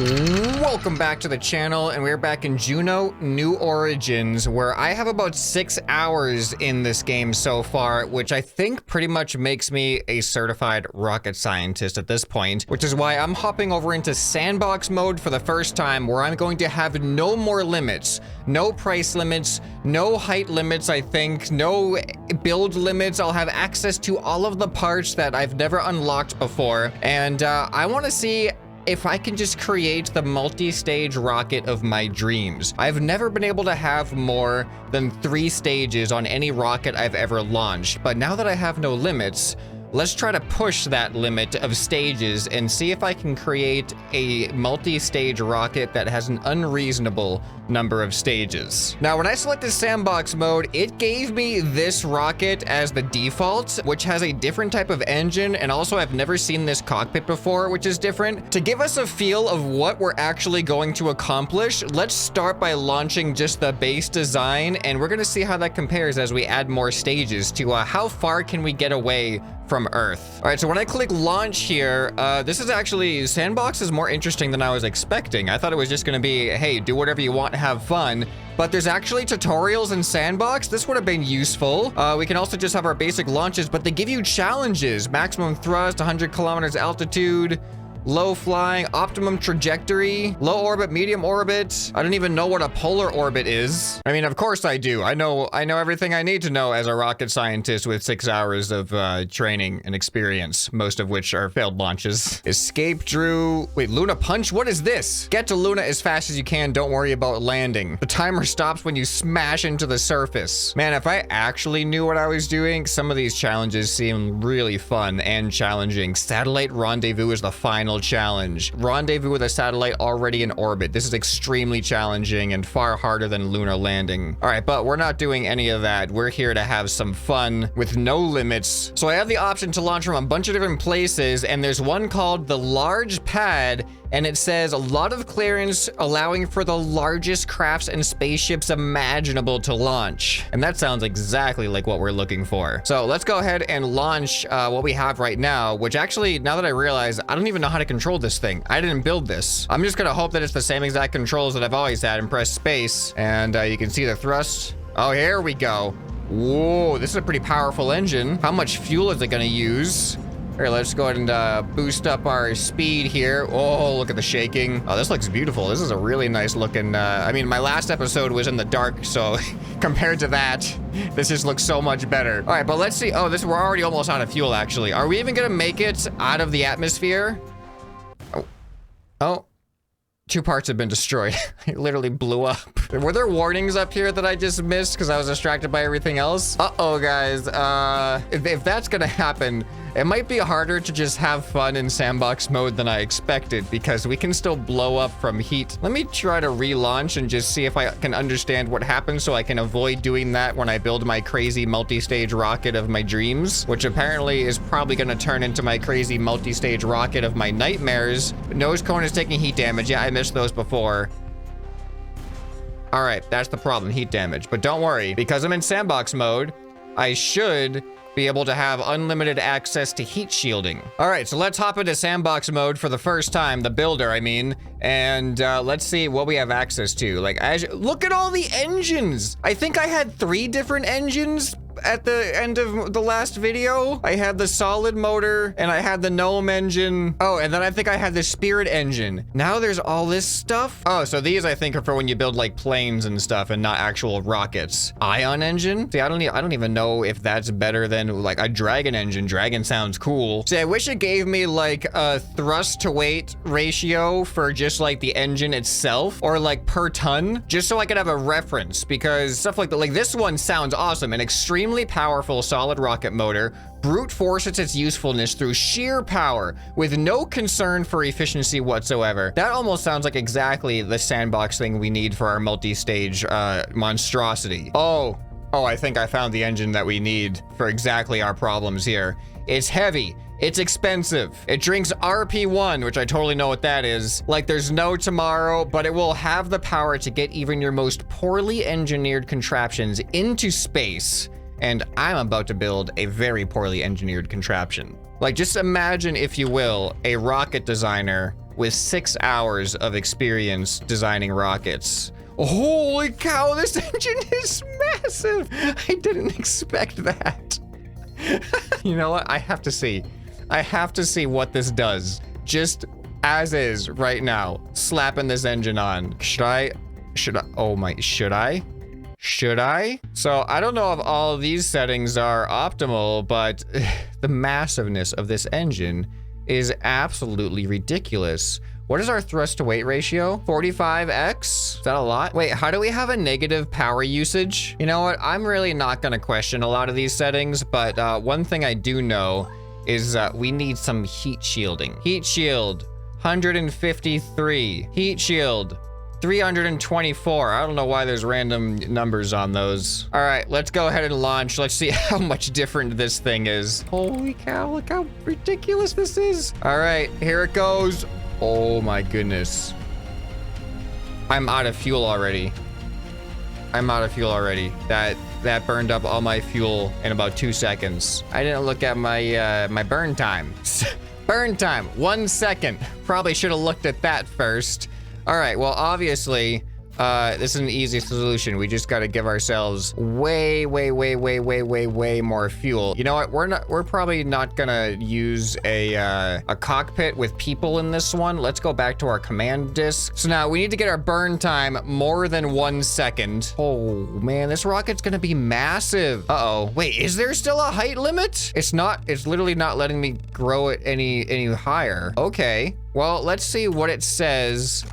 Welcome back to the channel, and we're back in Juno New Origins, where I have about 6 hours in this game so far, which I think pretty much makes me a certified rocket scientist at this point, which is why I'm hopping over into sandbox mode for the first time, where I'm going to have no more limits, no price limits, no height limits, I think, no build limits. I'll have access to all of the parts that I've never unlocked before, and I want to see if I can just create the multi-stage rocket of my dreams. I've never been able to have more than 3 stages on any rocket I've ever launched, but now that I have no limits, let's try to push that limit of stages and see if I can create a multi-stage rocket that has an unreasonable number of stages. Now, when I selected sandbox mode, it gave me this rocket as the default, which has a different type of engine, and also I've never seen this cockpit before, which is different. To give us a feel of what we're actually going to accomplish, let's start by launching just the base design, and we're gonna see how that compares as we add more stages to how far can we get away from Earth. All right, so when I click launch here, this is actually, sandbox is more interesting than I was expecting. I thought it was just gonna be, hey, do whatever you want, have fun. But there's actually tutorials in sandbox. This would have been useful. We can also just have our basic launches, but they give you challenges. Maximum thrust, 100 kilometers altitude, low flying, optimum trajectory, low orbit, medium orbit. I don't even know what a polar orbit is. I mean, of course I do. I know everything I need to know as a rocket scientist with 6 hours of training and experience, most of which are failed launches. Escape Drew. Wait, Luna Punch? What is this? Get to Luna as fast as you can. Don't worry about landing. The timer stops when you smash into the surface. Man, if I actually knew what I was doing, some of these challenges seem really fun and challenging. Satellite Rendezvous is the final challenge. Rendezvous with a satellite already in orbit. This is extremely challenging and far harder than lunar landing. All right, but we're not doing any of that. We're here to have some fun with no limits. So I have the option to launch from a bunch of different places, and there's one called the Large Pad, and it says a lot of clearance, allowing for the largest crafts and spaceships imaginable to launch. And that sounds exactly like what we're looking for. So let's go ahead and launch what we have right now, which actually, now that I realize, I don't even know how to control this thing. I didn't build this. I'm just gonna hope that it's the same exact controls that I've always had, and press space. And you can see the thrust. Oh, here we go. Whoa, this is a pretty powerful engine. How much fuel is it gonna use? Here, let's go ahead and boost up our speed here. Oh, look at the shaking. Oh, this looks beautiful. This is a really nice looking, I mean, my last episode was in the dark, so compared to that, this just looks so much better. All right, but let's see. Oh, we're already almost out of fuel, actually. Are we even gonna make it out of the atmosphere? Oh. 2 parts have been destroyed. It literally blew up. Were there warnings up here that I just missed because I was distracted by everything else? Uh-oh, guys. If that's gonna happen, it might be harder to just have fun in sandbox mode than I expected, because we can still blow up from heat. Let me try to relaunch and just see if I can understand what happens, so I can avoid doing that when I build my crazy multi-stage rocket of my dreams, which apparently is probably gonna turn into my crazy multi-stage rocket of my nightmares. Nose cone is taking heat damage. Yeah, I missed those before. All right, that's the problem, heat damage. But don't worry, because I'm in sandbox mode, I should be able to have unlimited access to heat shielding. All right, so let's hop into sandbox mode for the first time, the builder, I mean, and let's see what we have access to. Like, look at all the engines. I think I had 3 different engines at the end of the last video. I had the solid motor, and I had the gnome engine. Oh, and then I think I had the spirit engine. Now there's all this stuff. Oh, so these I think are for when you build like planes and stuff and not actual rockets. Ion engine? See, I don't even know if that's better than like a dragon engine. Dragon sounds cool. See, I wish it gave me like a thrust to weight ratio for just like the engine itself, or like per ton, just so I could have a reference, because stuff like that, like this one sounds awesome. An extremely powerful solid rocket motor, brute forces its usefulness through sheer power with no concern for efficiency whatsoever. That almost sounds like exactly the sandbox thing we need for our multi-stage monstrosity. Oh, I think I found the engine that we need for exactly our problems here. It's heavy. It's expensive. It drinks RP1, which I totally know what that is. Like there's no tomorrow, but it will have the power to get even your most poorly engineered contraptions into space. And I'm about to build a very poorly engineered contraption. Like, just imagine, if you will, a rocket designer with 6 hours of experience designing rockets. Holy cow, this engine is massive. I didn't expect that. You know what? I have to see. I have to see what this does. Just as is right now. Slapping this engine on. Should I? Oh my, should I? Should I? So I don't know if all of these settings are optimal, but the massiveness of this engine is absolutely ridiculous. What is our thrust to weight ratio? 45x? Is that a lot? Wait, how do we have a negative power usage? You know what? I'm really not gonna question a lot of these settings, but one thing I do know is we need some heat shielding. Heat shield, 153. Heat shield, 324. I don't know why there's random numbers on those. All right, let's go ahead and launch. Let's see how much different this thing is. Holy cow, look how ridiculous this is. All right, here it goes. Oh my goodness. I'm out of fuel already. I'm out of fuel already. That burned up all my fuel in about 2 seconds. I didn't look at my my burn time. Burn time, 1 second. Probably should have looked at that first. All right, well, obviously, this is an easy solution. We just gotta give ourselves way more fuel. You know what? We're probably not gonna use a cockpit with people in this one. Let's go back to our command disk. So now we need to get our burn time more than 1 second. Oh man, this rocket's gonna be massive. Uh-oh, wait, is there still a height limit? It's not, it's literally not letting me grow it any higher. Okay, well, let's see what it says.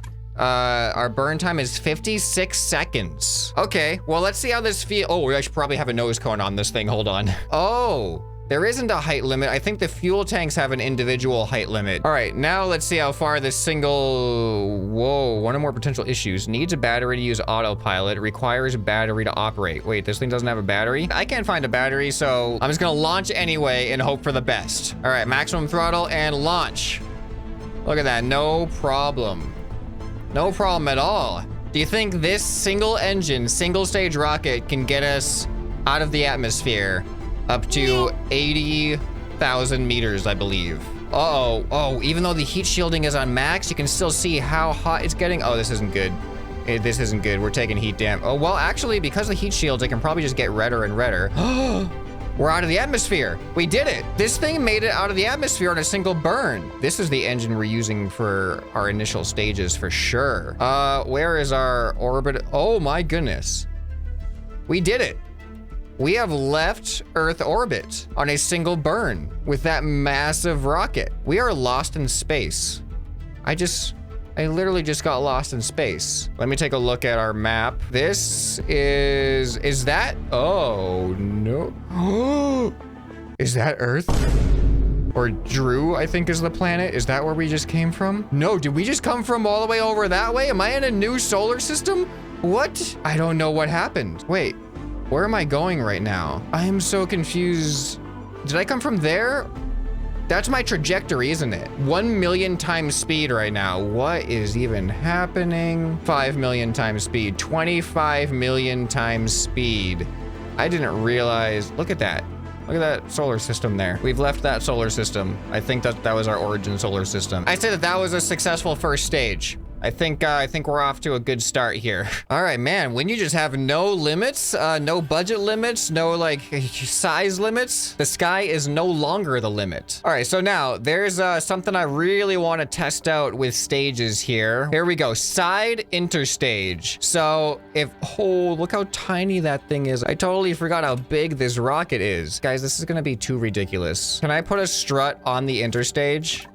Our burn time is 56 seconds. Okay, well, let's see how this feels. Oh, I should probably have a nose cone on this thing. Hold on. Oh, there isn't a height limit. I think the fuel tanks have an individual height limit. All right, now let's see how far this single... Whoa, one or more potential issues. Needs a battery to use autopilot. Requires a battery to operate. Wait, this thing doesn't have a battery? I can't find a battery, so I'm just gonna launch anyway and hope for the best. All right, maximum throttle and launch. Look at that, no problem. No problem at all. Do you think this single engine, single stage rocket can get us out of the atmosphere up to 80,000 meters, I believe? Uh-oh, oh, even though the heat shielding is on max, you can still see how hot it's getting. Oh, this isn't good. This isn't good, we're taking heat damage. Oh, well, actually, because of the heat shields, it can probably just get redder and redder. We're out of the atmosphere. We did it. This thing made it out of the atmosphere on a single burn. This is the engine we're using for our initial stages for sure. Where is our orbit? Oh my goodness. We did it. We have left Earth orbit on a single burn with that massive rocket. We are lost in space. I literally just got lost in space. Let me take a look at our map. This is that? Oh, no. Is that Earth? Or Drew, I think is the planet. Is that where we just came from? No, did we just come from all the way over that way? Am I in a new solar system? What? I don't know what happened. Wait, where am I going right now? I am so confused. Did I come from there? That's my trajectory, isn't it? 1 million times speed right now. What is even happening? 5 million times speed, 25 million times speed. I didn't realize, look at that. Look at that solar system there. We've left that solar system. I think that was our origin solar system. I say that was a successful first stage. I think we're off to a good start here. All right, man, when you just have no limits, no budget limits, no like size limits, the sky is no longer the limit. All right, so now there's something I really want to test out with stages here. Here we go, side interstage. So oh, look how tiny that thing is. I totally forgot how big this rocket is. Guys, this is gonna be too ridiculous. Can I put a strut on the interstage?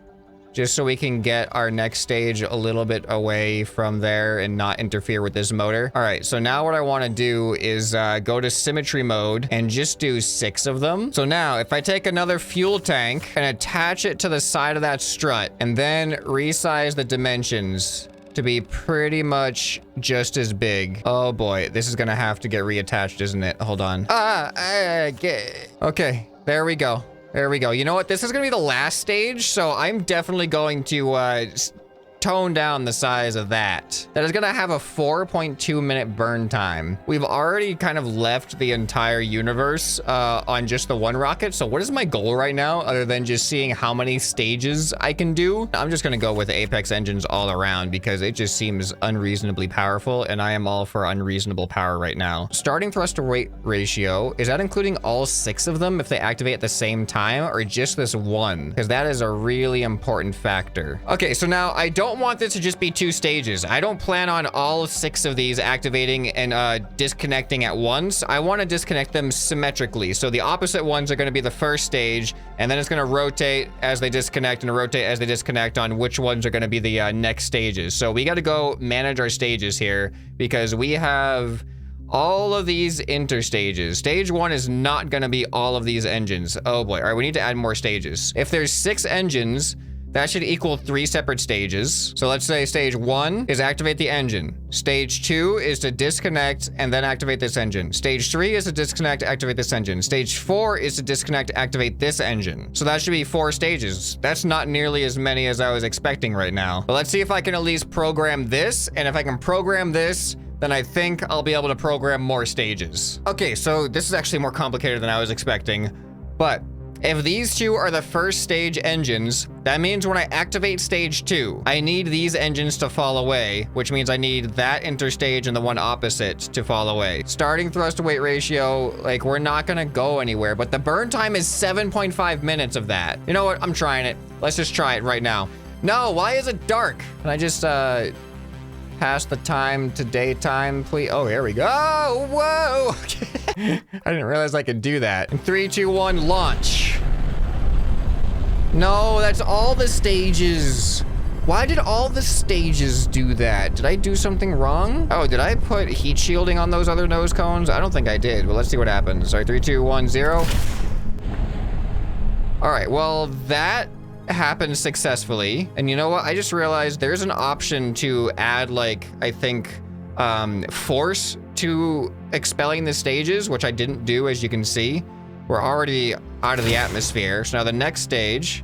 Just so we can get our next stage a little bit away from there and not interfere with this motor. All right, so now what I wanna do is go to symmetry mode and just do 6 of them. So now if I take another fuel tank and attach it to the side of that strut and then resize the dimensions to be pretty much just as big. Oh boy, this is gonna have to get reattached, isn't it? Hold on. Okay, there we go. There we go. You know what? This is gonna be the last stage, so I'm definitely going to tone down the size of that. That is gonna have a 4.2 minute burn time. We've already kind of left the entire universe on just the one rocket. So what is my goal right now other than just seeing how many stages I can do? I'm just gonna go with Apex engines all around because it just seems unreasonably powerful, and I am all for unreasonable power right now. Starting thrust to weight ratio, is that including all 6 of them if they activate at the same time, or just this one? Because that is a really important factor. Okay, so now I don't want this to just be 2 stages. I don't plan on all 6 of these activating and disconnecting at once. I want to disconnect them symmetrically. So the opposite ones are going to be the first stage, and then it's going to rotate as they disconnect and rotate as they disconnect on which ones are going to be the next stages. So we got to go manage our stages here because we have all of these interstages. Stage 1 is not going to be all of these engines. Oh boy. All right, we need to add more stages. If there's 6 engines, that should equal 3 separate stages. So let's say stage 1 is activate the engine. Stage 2 is to disconnect and then activate this engine. Stage 3 is to disconnect, activate this engine. Stage 4 is to disconnect, activate this engine. So that should be 4 stages. That's not nearly as many as I was expecting right now. But let's see if I can at least program this. And if I can program this, then I think I'll be able to program more stages. Okay, so this is actually more complicated than I was expecting. But if these 2 are the first stage engines, that means when I activate stage 2, I need these engines to fall away, which means I need that interstage and the one opposite to fall away. Starting thrust to weight ratio, like, we're not gonna go anywhere, but the burn time is 7.5 minutes of that. You know what? I'm trying it. Let's just try it right now. No, why is it dark? Can I just, pass the time to daytime, please? Oh, here we go. Oh, whoa. I didn't realize I could do that. 3, 2, 1, launch. No, that's all the stages. Why did all the stages do that? Did I do something wrong? Oh, did I put heat shielding on those other nose cones? I don't think I did, but let's see what happens. Sorry, 3, 2, 1, 0. All right, well, that happened successfully. And you know what? I just realized there's an option to add, like, I think, force to expelling the stages, which I didn't do, as you can see. We're already out of the atmosphere. So now the next stage,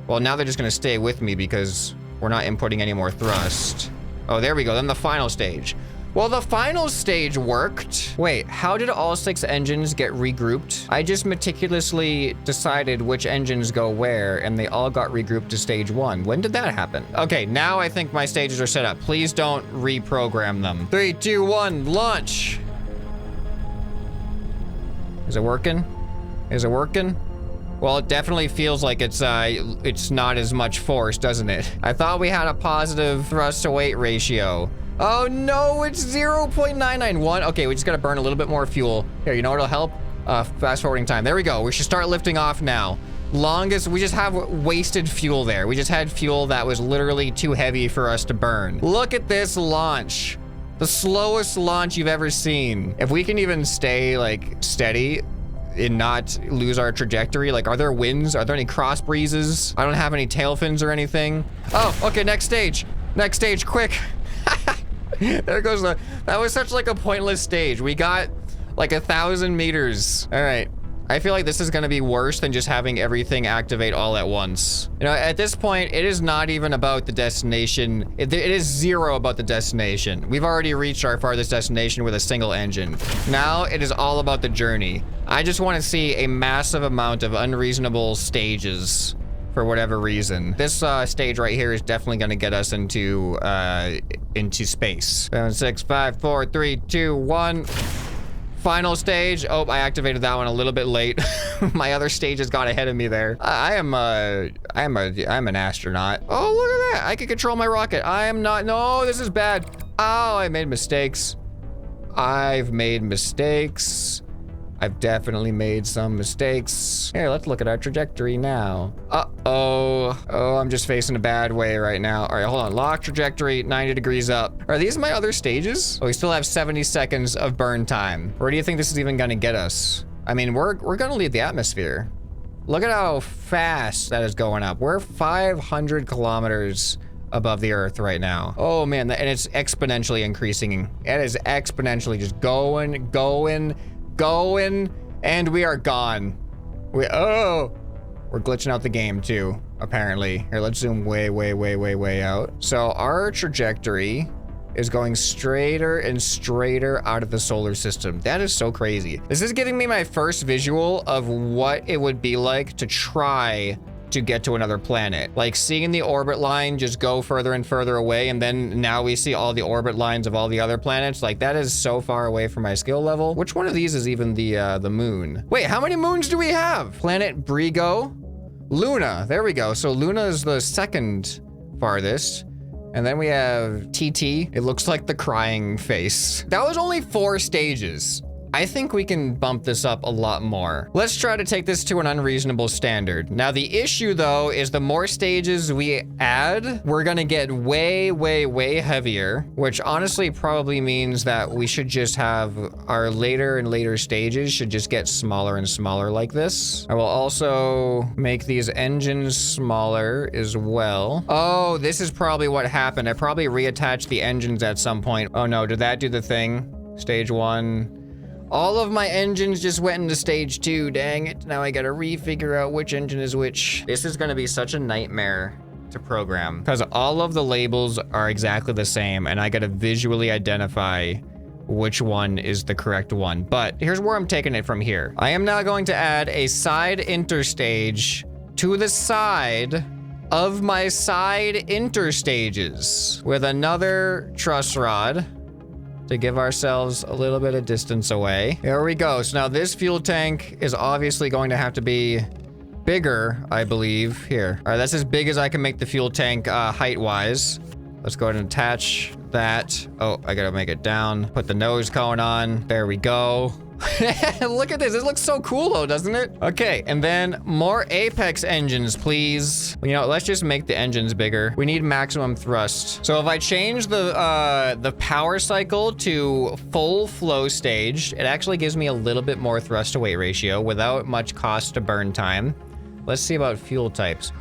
well, now they're just gonna stay with me because we're not inputting any more thrust. Oh, there we go. Then the final stage. Well, the final stage worked. Wait, how did all 6 engines get regrouped? I just meticulously decided which engines go where, and they all got regrouped to stage 1. When did that happen? Okay, now I think my stages are set up. Please don't reprogram them. 3, 2, 1, launch. Is it working? Is it working? Well, it definitely feels like it's not as much force, doesn't it? I thought we had a positive thrust to weight ratio. Oh no, it's 0.991. Okay, we just gotta burn a little bit more fuel. Here, you know what'll help? Fast forwarding time. There we go. We should start lifting off now. Longest, we just have wasted fuel there. We just had fuel that was literally too heavy for us to burn. Look at this launch. The slowest launch you've ever seen. If we can even stay, like, steady and not lose our trajectory, like, are there winds? Are there any cross breezes? I don't have any tail fins or anything. Oh, okay, next stage. Next stage, quick. There goes the, that was such like a pointless stage. We got like 1,000 meters. All right. I feel like this is gonna be worse than just having everything activate all at once. You know, at this point, it is not even about the destination. It is 0 about the destination. We've already reached our farthest destination with a single engine. Now it is all about the journey. I just want to see a massive amount of unreasonable stages for whatever reason. This stage right here is definitely gonna get us into space. 7, 6, 5, 4, 3, 2, 1. Final stage. Oh, I activated that one a little bit late. My other stages got ahead of me there. I'm an astronaut. Oh, look at that. I can control my rocket. I am not. No, this is bad. Oh, I made mistakes. I've made mistakes. I've definitely made some mistakes. Here, let's look at our trajectory now. Uh-oh. Oh, I'm just facing a bad way right now. All right, hold on. Lock trajectory, 90 degrees up. Are these my other stages? Oh, we still have 70 seconds of burn time. Where do you think this is even gonna get us? I mean, we're gonna leave the atmosphere. Look at how fast that is going up. We're 500 kilometers above the Earth right now. Oh man, and it's exponentially increasing. It is exponentially just going, and we are gone. We're glitching out the game too. apparently. Here, let's zoom way out. So our trajectory is going straighter and straighter out of the solar system. That is so crazy. This is giving me my first visual of what it would be like to try to get to another planet. Like seeing the orbit line just go further and further away, and then now we see all the orbit lines of all the other planets. Like that is so far away from my skill level. Which one of these is even the moon? Wait, how many moons do we have? Planet Brigo, Luna, there we go. So Luna is the second farthest. And then we have TT. It looks like the crying face. That was only 4 stages. I think we can bump this up a lot more. Let's try to take this to an unreasonable standard. Now, the issue though is the more stages we add, we're gonna get way heavier, which honestly probably means that we should just have our later and later stages should just get smaller and smaller like this. I will also make these engines smaller as well. Oh, this is probably what happened. I probably reattached the engines at some point. Oh no, did that do the thing? Stage 1. All of my engines just went into stage 2, dang it. Now I gotta refigure out which engine is which. This is gonna be such a nightmare to program because all of the labels are exactly the same and I gotta visually identify which one is the correct one. But here's where I'm taking it from here. I am now going to add a side interstage to the side of my side interstages with another truss rod to give ourselves a little bit of distance away. Here we go. So now this fuel tank is obviously going to have to be bigger, I believe. Here. All right, that's as big as I can make the fuel tank height-wise. Let's go ahead and attach that. Oh, I gotta make it down. Put the nose cone on. There we go. Look at this. This looks so cool though, doesn't it? Okay, and then more Apex engines, please. You know, let's just make the engines bigger. We need maximum thrust. So if I change the power cycle to full flow stage, it actually gives me a little bit more thrust to weight ratio without much cost to burn time. Let's see about fuel types.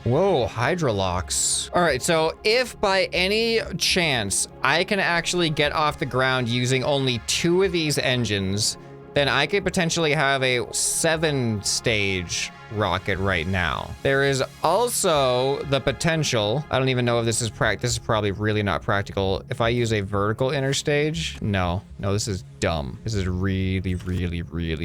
Whoa, hydrolocks. All right, so if by any chance I can actually get off the ground using only 2 of these engines, then I could potentially have a 7-stage rocket right now. There is also the potential, I don't even know if this is this is probably really not practical. If I use a vertical interstage, no, this is dumb. This is really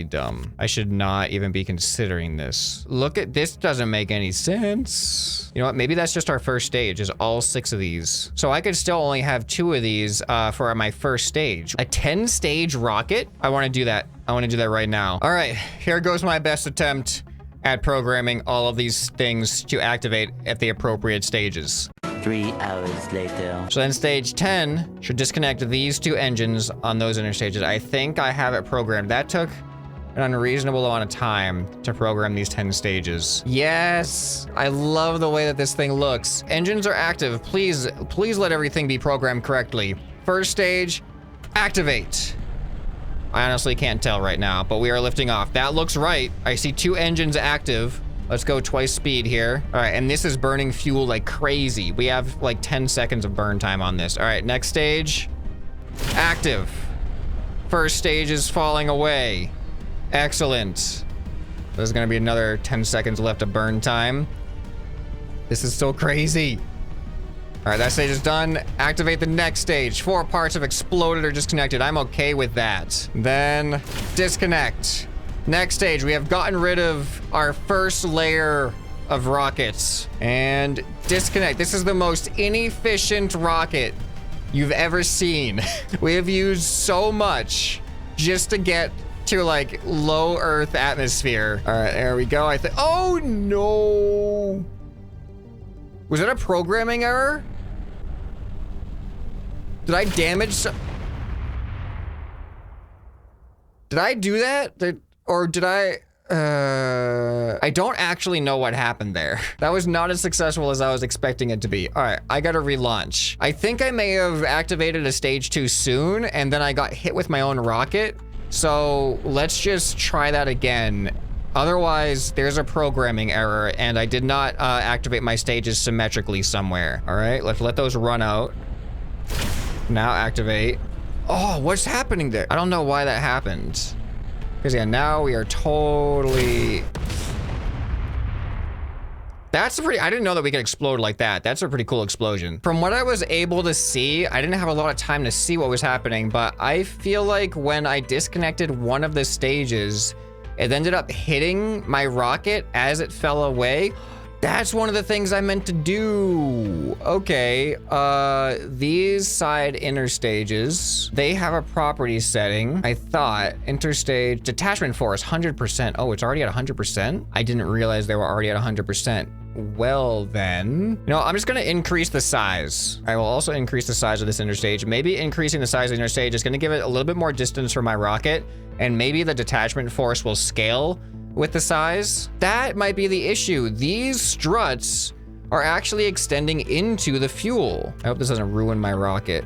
dumb. I should not even be considering this. Look at this, doesn't make any sense. You know what, maybe that's just our first stage, is all 6 of these. So I could still only have 2 of these for my first stage. A 10-stage rocket? I wanna do that. I wanna do that right now. All right, here goes my best attempt at programming all of these things to activate at the appropriate stages. 3 hours later. So then stage 10 should disconnect these 2 engines on those interstages. I think I have it programmed. That took an unreasonable amount of time to program these 10 stages. Yes, I love the way that this thing looks. Engines are active. Please let everything be programmed correctly. First stage, activate. I honestly can't tell right now, but we are lifting off. That looks right. I see 2 engines active. Let's go twice speed here. All right, and this is burning fuel like crazy. We have like 10 seconds of burn time on this. All right, next stage, active. First stage is falling away. Excellent. There's gonna be another 10 seconds left of burn time. This is so crazy. All right, that stage is done. Activate the next stage. 4 parts have exploded or disconnected. I'm okay with that. Then disconnect. Next stage, we have gotten rid of our first layer of rockets and disconnect. This is the most inefficient rocket you've ever seen. We have used so much just to get to like low Earth atmosphere. All right, there we go. Oh no. Was that a programming error? Did I damage Did I do that? Or did I don't actually know what happened there. That was not as successful as I was expecting it to be. All right, I gotta relaunch. I think I may have activated a stage too soon and then I got hit with my own rocket. So let's just try that again. Otherwise, there's a programming error and I did not activate my stages symmetrically somewhere. All right, let's let those run out. Now activate. Oh, what's happening there? I don't know why that happened. Because yeah, now we are totally... That's a pretty, I didn't know that we could explode like that. That's a pretty cool explosion. From what I was able to see, I didn't have a lot of time to see what was happening, but I feel like when I disconnected one of the stages, it ended up hitting my rocket as it fell away. That's one of the things I meant to do. Okay, these side inner stages, they have a property setting. I thought interstage detachment force, 100%. Oh, it's already at 100%? I didn't realize they were already at 100%. Well then, you know, I'm just gonna increase the size. I will also increase the size of this interstage. Maybe increasing the size of the interstage is gonna give it a little bit more distance for my rocket, and maybe the detachment force will scale with the size. That might be the issue. These struts are actually extending into the fuel. I hope this doesn't ruin my rocket,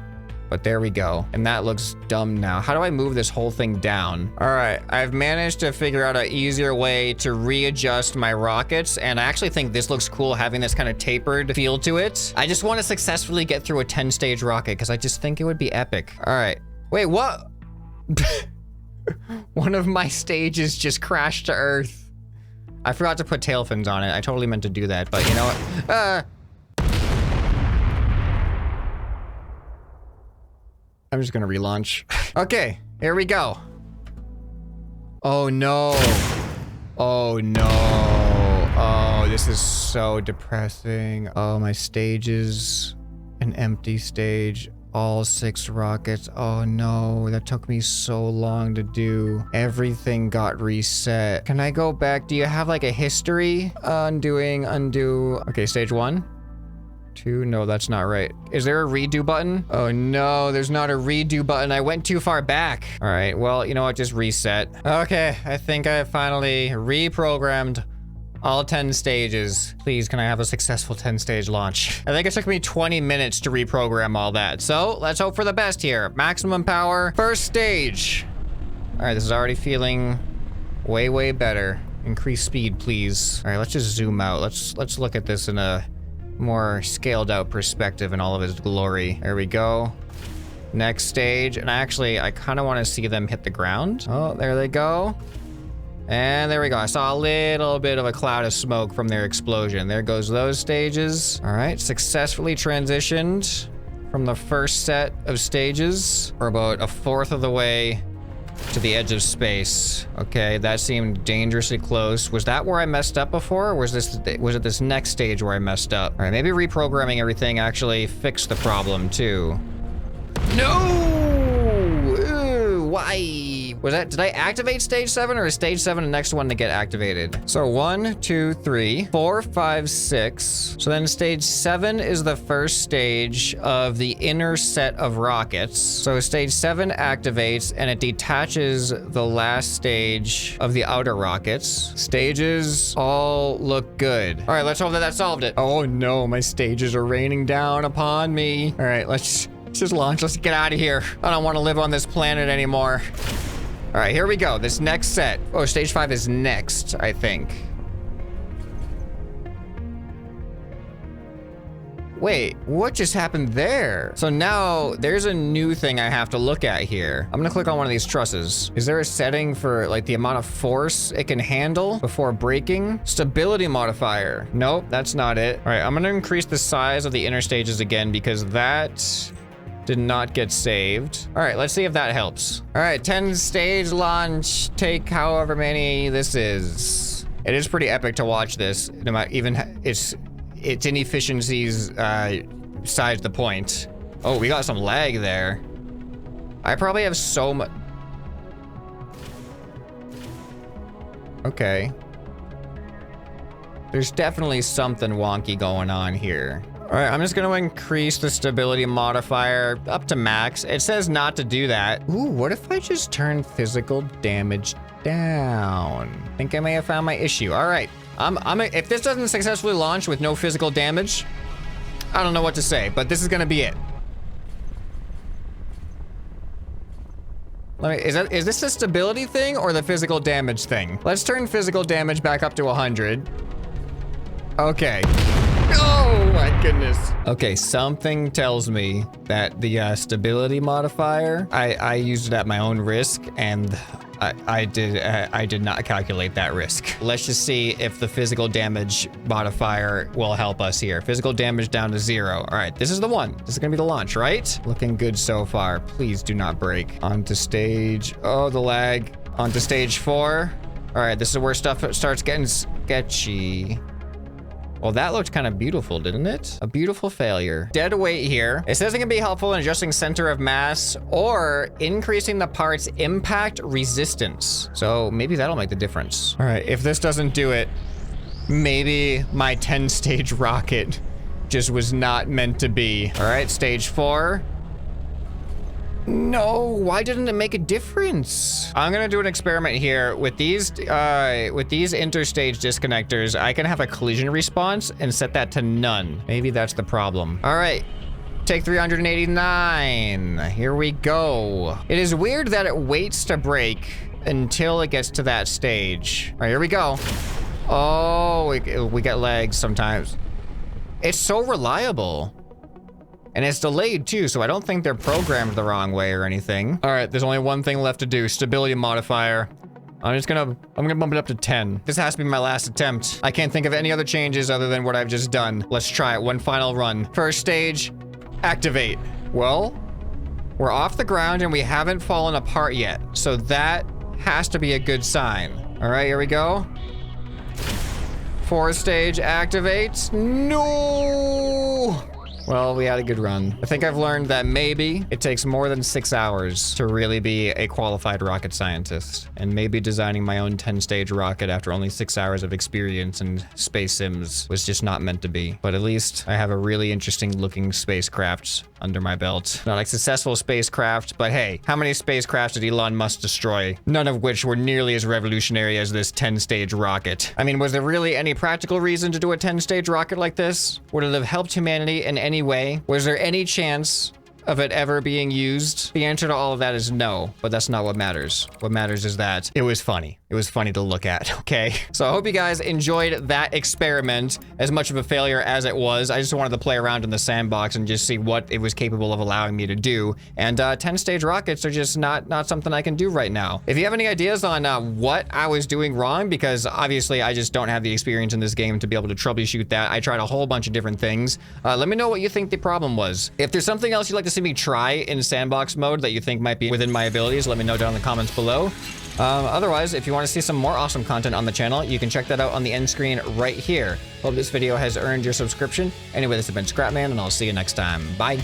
but there we go. And that looks dumb now. How do I move this whole thing down? All right, I've managed to figure out an easier way to readjust my rockets. And I actually think this looks cool, having this kind of tapered feel to it. I just want to successfully get through a 10-stage rocket because I just think it would be epic. All right, wait, what? One of my stages just crashed to Earth. I forgot to put tail fins on it. I totally meant to do that, but you know what? I'm just gonna relaunch. Okay, here we go. Oh no. Oh no. Oh, this is so depressing. Oh, my stage is an empty stage. All 6 rockets. Oh no, that took me so long to do. Everything got reset. Can I go back? Do you have like a history? Undoing, undo. Okay, stage 1. 2, no, that's not right. Is there a redo button? Oh no, there's not a redo button. I went too far back. All right, well, you know what, just reset. Okay, I think I finally reprogrammed all 10 stages. Please, can I have a successful 10-stage launch? I think it took me 20 minutes to reprogram all that. So let's hope for the best here. Maximum power, first stage. All right, this is already feeling way, way better. Increase speed, please. All right, let's just zoom out. Let's look at this in a more scaled out perspective in all of its glory. There we go. Next stage. And actually, I kind of want to see them hit the ground. Oh, there they go. And there we go. I saw a little bit of a cloud of smoke from their explosion. There goes those stages. All right, successfully transitioned from the first set of stages. We're about 1/4 of the way to the edge of space. Okay, that seemed dangerously close. Was that where I messed up before, or was it this next stage where I messed up? All right, maybe reprogramming everything actually fixed the problem too. No! Ew, why? Was that, did I activate stage 7, or is stage 7 the next one to get activated? So 1, 2, 3, 4, 5, 6. So then stage 7 is the first stage of the inner set of rockets. So stage 7 activates and it detaches the last stage of the outer rockets. Stages all look good. All right, let's hope that that solved it. Oh no, my stages are raining down upon me. All right, let's just launch. Let's get out of here. I don't want to live on this planet anymore. All right, here we go. This next set. Oh, stage 5 is next, I think. Wait, what just happened there? So now there's a new thing I have to look at here. I'm gonna click on one of these trusses. Is there a setting for like the amount of force it can handle before breaking? Stability modifier. Nope, that's not it. All right, I'm gonna increase the size of the inner stages again because that did not get saved. All right, let's see if that helps. All right, 10 stage launch, take however many this is. It is pretty epic to watch this. Even its inefficiencies besides the point. Oh, we got some lag there. I probably have so much. Okay. There's definitely something wonky going on here. All right, I'm just gonna increase the stability modifier up to max. It says not to do that. Ooh, what if I just turn physical damage down? I think I may have found my issue. All right, if this doesn't successfully launch with no physical damage, I don't know what to say, but this is gonna be it. Is this the stability thing or the physical damage thing? Let's turn physical damage back up to 100. Okay. Oh my goodness. Okay, something tells me that the stability modifier, I used it at my own risk and I did not calculate that risk. Let's just see if the physical damage modifier will help us here. Physical damage down to 0. All right, this is the one. This is gonna be the launch, right? Looking good so far. Please do not break. Onto stage. Oh, the lag. Onto stage 4. All right, this is where stuff starts getting sketchy. Well, that looked kind of beautiful, didn't it? A beautiful failure. Dead weight here. It says it can be helpful in adjusting center of mass or increasing the part's impact resistance. So maybe that'll make the difference. All right, if this doesn't do it, maybe my 10-stage rocket just was not meant to be. All right, stage 4. No, why didn't it make a difference? I'm gonna do an experiment here with these interstage disconnectors. I can have a collision response and set that to none. Maybe that's the problem. All right, take 389. Here we go. It is weird that it waits to break until it gets to that stage. All right, here we go. Oh, we get lags sometimes. It's so reliable. And it's delayed too, so I don't think they're programmed the wrong way or anything. All right, there's only one thing left to do, stability modifier. I'm gonna bump it up to 10. This has to be my last attempt. I can't think of any other changes other than what I've just done. Let's try it, one final run. First stage, activate. Well, we're off the ground and we haven't fallen apart yet, so that has to be a good sign. All right, here we go. Fourth stage, activate. No! Well, we had a good run. I think I've learned that maybe it takes more than 6 hours to really be a qualified rocket scientist. And maybe designing my own 10-stage rocket after only 6 hours of experience in space sims was just not meant to be. But at least I have a really interesting looking spacecraft under my belt. Not a successful spacecraft, but hey, how many spacecrafts did Elon Musk destroy? None of which were nearly as revolutionary as this 10-stage rocket. I mean, was there really any practical reason to do a 10-stage rocket like this? Would it have helped humanity in any way? Was there any chance of it ever being used? The answer to all of that is no, but that's not what matters. What matters is that it was funny. It was funny to look at, okay? So I hope you guys enjoyed that experiment, as much of a failure as it was. I just wanted to play around in the sandbox and just see what it was capable of allowing me to do. And 10-stage rockets are just not something I can do right now. If you have any ideas on what I was doing wrong, because obviously I just don't have the experience in this game to be able to troubleshoot that. I tried a whole bunch of different things. Let me know what you think the problem was. If there's something else you'd like to see me try in sandbox mode that you think might be within my abilities, let me know down in the comments below. Otherwise, if you want to see some more awesome content on the channel, you can check that out on the end screen right here. Hope this video has earned your subscription. Anyway, this has been ScrapMan, and I'll see you next time. Bye.